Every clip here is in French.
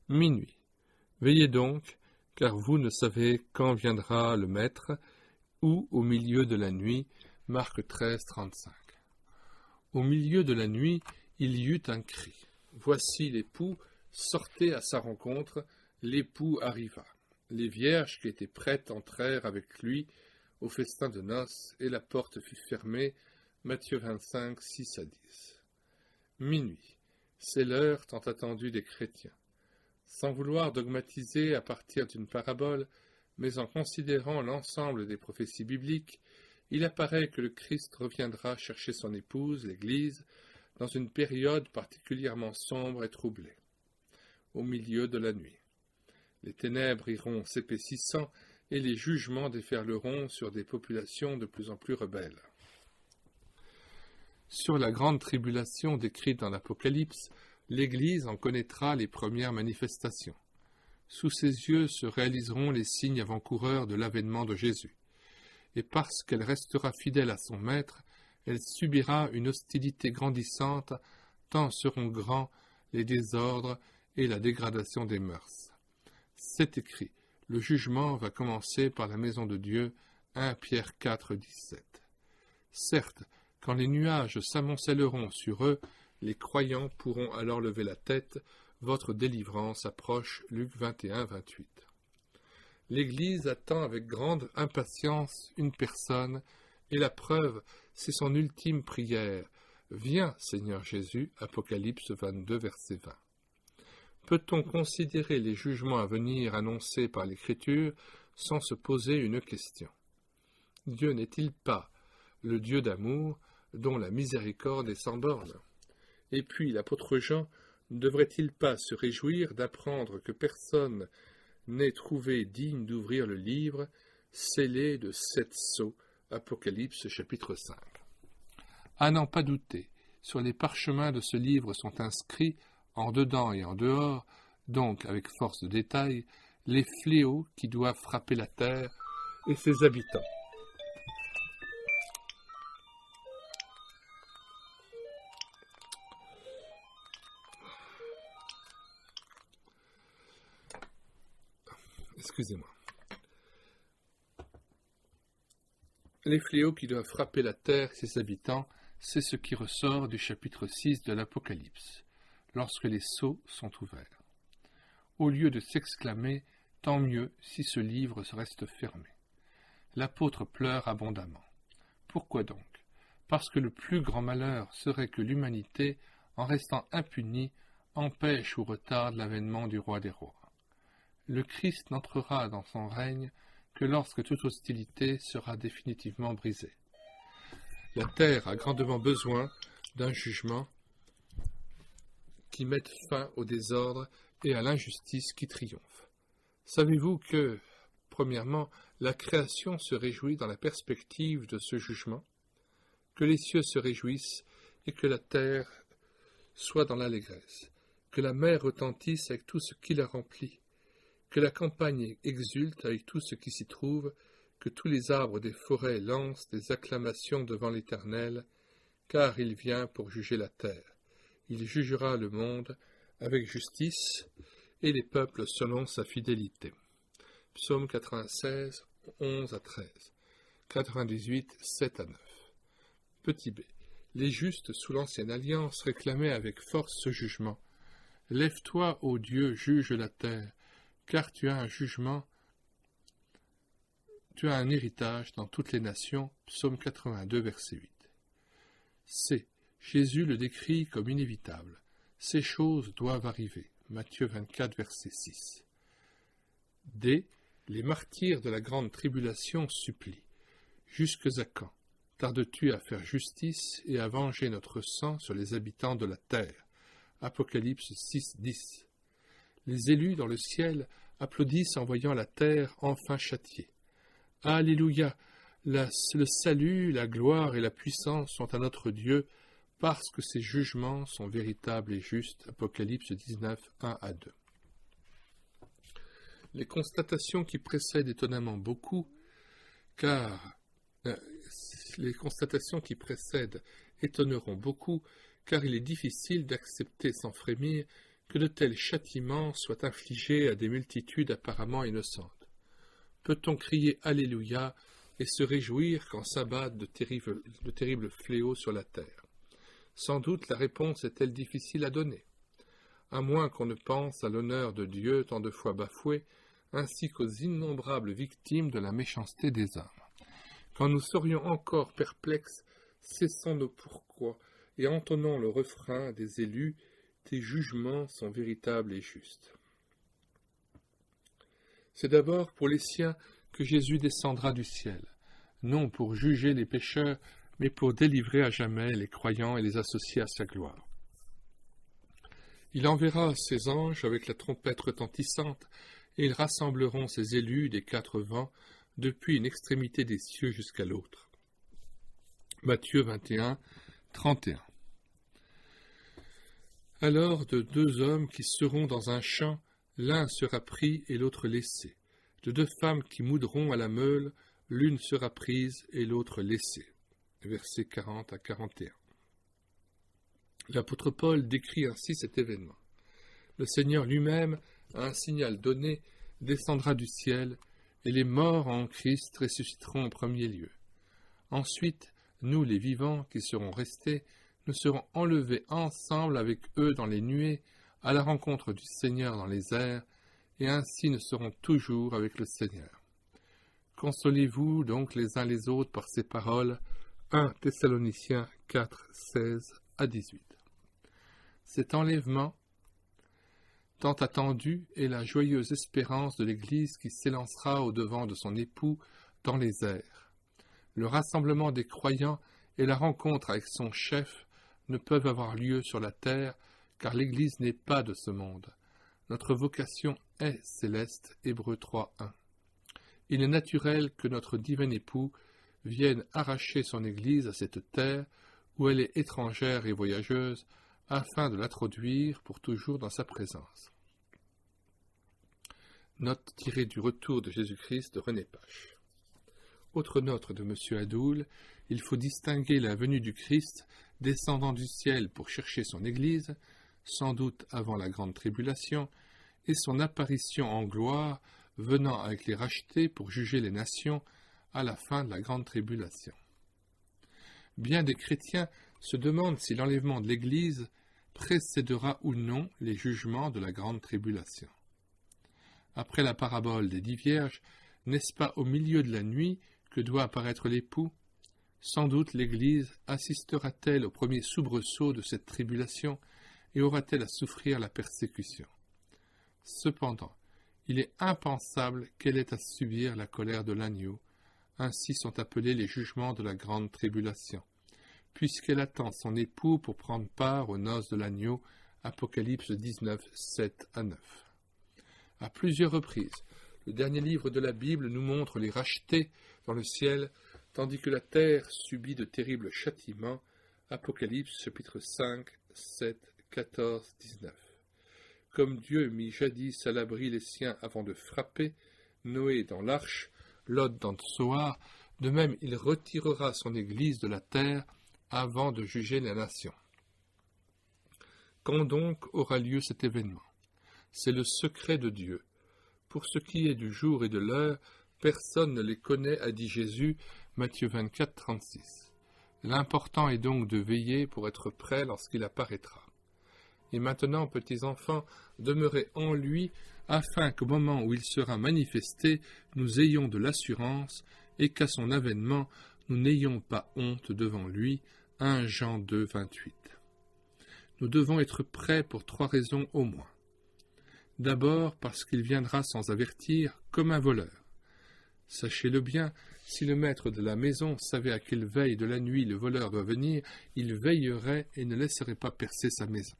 Minuit. Veillez donc, car vous ne savez quand viendra le Maître, ou au milieu de la nuit. Marc 13, 35. Au milieu de la nuit, il y eut un cri. Voici l'époux, sortez à sa rencontre. L'époux arriva. Les vierges qui étaient prêtes entrèrent avec lui au festin de noces, et la porte fut fermée. Matthieu 25, 6 à 10. Minuit. C'est l'heure tant attendue des chrétiens. Sans vouloir dogmatiser à partir d'une parabole, mais en considérant l'ensemble des prophéties bibliques, il apparaît que le Christ reviendra chercher son épouse, l'Église, dans une période particulièrement sombre et troublée, au milieu de la nuit. Les ténèbres iront s'épaississant et les jugements déferleront sur des populations de plus en plus rebelles. Sur la grande tribulation décrite dans l'Apocalypse, l'Église en connaîtra les premières manifestations. Sous ses yeux se réaliseront les signes avant-coureurs de l'avènement de Jésus. Et parce qu'elle restera fidèle à son Maître, elle subira une hostilité grandissante, tant seront grands les désordres et la dégradation des mœurs. C'est écrit, le jugement va commencer par la maison de Dieu, 1 Pierre 4, 17. Certes, quand les nuages s'amoncelleront sur eux, les croyants pourront alors lever la tête, votre délivrance approche, Luc 21, 28. L'Église attend avec grande impatience une personne, et la preuve, c'est son ultime prière. Viens, Seigneur Jésus, Apocalypse 22, verset 20. Peut-on considérer les jugements à venir annoncés par l'Écriture sans se poser une question? Dieu n'est-il pas le Dieu d'amour, dont la miséricorde est sans borne? Et puis l'apôtre Jean ne devrait-il pas se réjouir d'apprendre que personne n'est trouvé digne d'ouvrir le livre scellé de 7 sceaux, Apocalypse chapitre 5. À n'en pas douter, sur les parchemins de ce livre sont inscrits, en dedans et en dehors, donc avec force de détail, les fléaux qui doivent frapper la terre et ses habitants. Excusez-moi. Les fléaux qui doivent frapper la terre et ses habitants, c'est ce qui ressort du chapitre 6 de l'Apocalypse, lorsque les sceaux sont ouverts. Au lieu de s'exclamer « Tant mieux si ce livre reste fermé », l'apôtre pleure abondamment. Pourquoi donc? Parce que le plus grand malheur serait que l'humanité, en restant impunie, empêche ou retarde l'avènement du roi des rois. Le Christ n'entrera dans son règne que lorsque toute hostilité sera définitivement brisée. La terre a grandement besoin d'un jugement qui mette fin au désordre et à l'injustice qui triomphe. Savez-vous que, premièrement, la création se réjouit dans la perspective de ce jugement, que les cieux se réjouissent et que la terre soit dans l'allégresse, que la mer retentisse avec tout ce qui la remplit, que la campagne exulte avec tout ce qui s'y trouve, que tous les arbres des forêts lancent des acclamations devant l'Éternel, car il vient pour juger la terre. Il jugera le monde avec justice et les peuples selon sa fidélité. Psaume 96, 11 à 13, 98, 7 à 9. Petit b. Les justes sous l'ancienne alliance réclamaient avec force ce jugement. Lève-toi, ô Dieu, juge la terre, car tu as un jugement, tu as un héritage dans toutes les nations. Psaume 82, verset 8. C. Jésus le décrit comme inévitable. Ces choses doivent arriver. Matthieu 24, verset 6. D. Les martyrs de la grande tribulation supplient. Jusques à quand tardes-tu à faire justice et à venger notre sang sur les habitants de la terre? Apocalypse 6, 10. Les élus dans le ciel applaudissent en voyant la terre enfin châtiée. Alléluia! Le salut, la gloire et la puissance sont à notre Dieu, parce que ses jugements sont véritables et justes. Apocalypse 19, 1 à 2. Les constatations qui précèdent étonnamment beaucoup, les constatations qui précèdent étonneront beaucoup, car il est difficile d'accepter sans frémir que de tels châtiments soient infligés à des multitudes apparemment innocentes? Peut-on crier Alléluia et se réjouir quand s'abattent de terribles fléaux sur la terre? Sans doute la réponse est-elle difficile à donner, à moins qu'on ne pense à l'honneur de Dieu tant de fois bafoué, ainsi qu'aux innombrables victimes de la méchanceté des hommes. Quand nous serions encore perplexes, cessons nos pourquoi et entonnons le refrain des élus, tes jugements sont véritables et justes. C'est d'abord pour les siens que Jésus descendra du ciel, non pour juger les pécheurs, mais pour délivrer à jamais les croyants et les associer à sa gloire. Il enverra ses anges avec la trompette retentissante, et ils rassembleront ses élus des quatre vents, depuis une extrémité des cieux jusqu'à l'autre. Matthieu 21, 31. Alors de deux hommes qui seront dans un champ, l'un sera pris et l'autre laissé. De deux femmes qui moudront à la meule, l'une sera prise et l'autre laissée. Versets 40 à 41. L'apôtre Paul décrit ainsi cet événement. Le Seigneur lui-même, à un signal donné, descendra du ciel, et les morts en Christ ressusciteront en premier lieu. Ensuite, nous les vivants qui serons restés, nous serons enlevés ensemble avec eux dans les nuées, à la rencontre du Seigneur dans les airs, et ainsi nous serons toujours avec le Seigneur. Consolez-vous donc les uns les autres par ces paroles. 1 Thessaloniciens 4, 16 à 18. Cet enlèvement, tant attendu, est la joyeuse espérance de l'Église qui s'élancera au-devant de son époux dans les airs. Le rassemblement des croyants et la rencontre avec son chef ne peuvent avoir lieu sur la terre, car l'Église n'est pas de ce monde. Notre vocation est céleste, Hébreux 3, 1. Il est naturel que notre divin époux vienne arracher son Église à cette terre où elle est étrangère et voyageuse, afin de l'introduire pour toujours dans sa présence. Note tirée du Retour de Jésus-Christ de René Pache. Autre note de M. Adoul, il faut distinguer la venue du Christ descendant du ciel pour chercher son Église, sans doute avant la grande tribulation, et son apparition en gloire venant avec les rachetés pour juger les nations à la fin de la grande tribulation. Bien des chrétiens se demandent si l'enlèvement de l'Église précédera ou non les jugements de la grande tribulation. Après la parabole des 10 vierges, n'est-ce pas au milieu de la nuit que doit apparaître l'époux? Sans doute l'Église assistera-t-elle au premier soubresaut de cette tribulation et aura-t-elle à souffrir la persécution. Cependant, il est impensable qu'elle ait à subir la colère de l'agneau, ainsi sont appelés les jugements de la grande tribulation, puisqu'elle attend son époux pour prendre part aux noces de l'agneau, Apocalypse 19, 7 à 9. À plusieurs reprises, le dernier livre de la Bible nous montre les rachetés dans le ciel, tandis que la terre subit de terribles châtiments, Apocalypse chapitre 5, 7, 14, 19. Comme Dieu mit jadis à l'abri les siens avant de frapper, Noé dans l'arche, Lot dans Tsoar, de même il retirera son Église de la terre avant de juger les nations. Quand donc aura lieu cet événement? C'est le secret de Dieu. Pour ce qui est du jour et de l'heure, personne ne les connaît, a dit Jésus, Matthieu 24, 36. L'important est donc de veiller pour être prêt lorsqu'il apparaîtra. Et maintenant, petits enfants, demeurez en lui, afin qu'au moment où il sera manifesté, nous ayons de l'assurance, et qu'à son avènement, nous n'ayons pas honte devant lui. 1 Jean 2, 28. Nous devons être prêts pour 3 raisons au moins. D'abord parce qu'il viendra sans avertir, comme un voleur. Sachez-le bien, si le maître de la maison savait à quelle veille de la nuit le voleur doit venir, il veillerait et ne laisserait pas percer sa maison.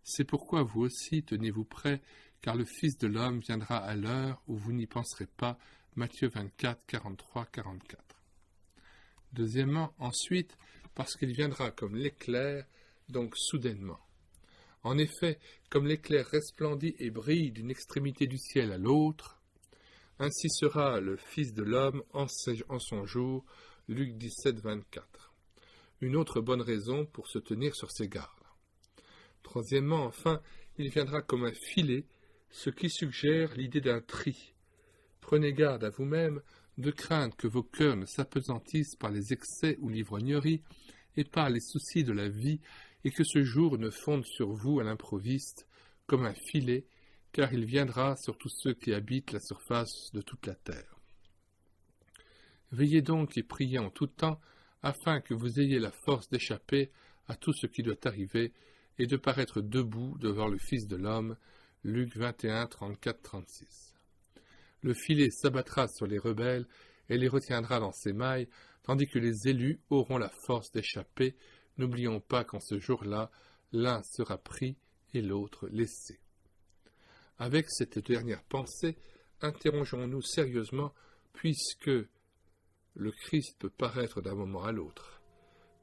C'est pourquoi vous aussi tenez-vous prêts, car le Fils de l'homme viendra à l'heure où vous n'y penserez pas. Matthieu 24, 43, 44. Deuxièmement, ensuite, parce qu'il viendra comme l'éclair, donc soudainement. En effet, comme l'éclair resplendit et brille d'une extrémité du ciel à l'autre, ainsi sera le Fils de l'homme en son jour. Luc 17, 24. Une autre bonne raison pour se tenir sur ses gardes. Troisièmement, enfin, il viendra comme un filet, ce qui suggère l'idée d'un tri. Prenez garde à vous-même de craindre que vos cœurs ne s'apesantissent par les excès ou l'ivrognerie et par les soucis de la vie, et que ce jour ne fonde sur vous à l'improviste comme un filet, car il viendra sur tous ceux qui habitent la surface de toute la terre. Veillez donc et priez en tout temps, afin que vous ayez la force d'échapper à tout ce qui doit arriver, et de paraître debout devant le Fils de l'homme. Luc 21, 34-36. Le filet s'abattra sur les rebelles et les retiendra dans ses mailles, tandis que les élus auront la force d'échapper. N'oublions pas qu'en ce jour-là, l'un sera pris et l'autre laissé. Avec cette dernière pensée, interrogeons-nous sérieusement, puisque le Christ peut paraître d'un moment à l'autre.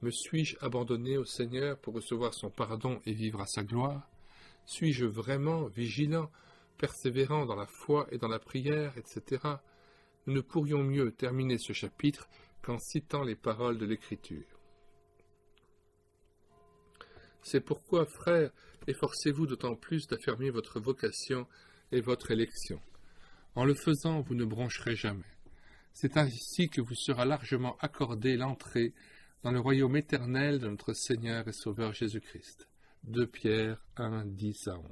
Me suis-je abandonné au Seigneur pour recevoir son pardon et vivre à sa gloire? Suis-je vraiment vigilant, persévérant dans la foi et dans la prière, etc. Nous ne pourrions mieux terminer ce chapitre qu'en citant les paroles de l'Écriture. C'est pourquoi, frères, efforcez-vous d'autant plus d'affermir votre vocation et votre élection. En le faisant, vous ne broncherez jamais. C'est ainsi que vous sera largement accordée l'entrée dans le royaume éternel de notre Seigneur et Sauveur Jésus-Christ. 2 Pierre 1, 10 à 11.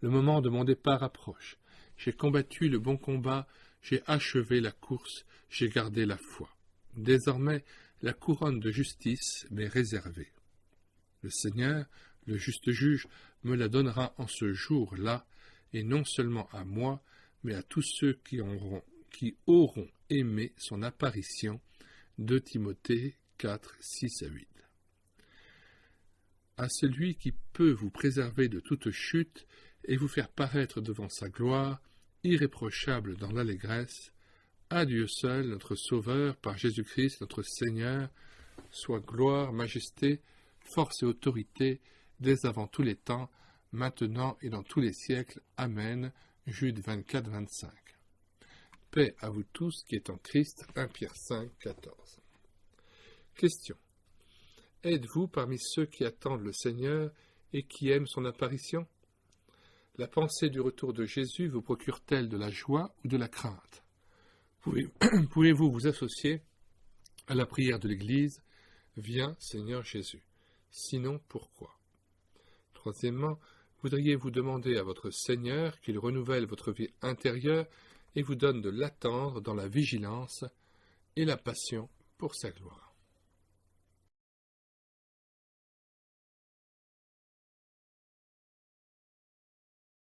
Le moment de mon départ approche. J'ai combattu le bon combat, j'ai achevé la course, j'ai gardé la foi. Désormais, la couronne de justice m'est réservée. Le Seigneur, le juste juge, me la donnera en ce jour-là, et non seulement à moi, mais à tous ceux qui auront aimé son apparition. 2 Timothée 4, 6 à 8. À celui qui peut vous préserver de toute chute et vous faire paraître devant sa gloire, irréprochable dans l'allégresse, à Dieu seul, notre Sauveur, par Jésus-Christ, notre Seigneur, soit gloire, majesté, force et autorité, dès avant tous les temps, maintenant et dans tous les siècles. Amen. Jude 24, 25. Paix à vous tous qui êtes en Christ. 1 Pierre 5, 14. Question. Êtes-vous parmi ceux qui attendent le Seigneur et qui aiment son apparition? La pensée du retour de Jésus vous procure-t-elle de la joie ou de la crainte? Pouvez-vous vous associer à la prière de l'Église? Viens, Seigneur Jésus. Sinon, pourquoi? Troisièmement, voudriez-vous demander à votre Seigneur qu'il renouvelle votre vie intérieure et vous donne de l'attendre dans la vigilance et la passion pour sa gloire?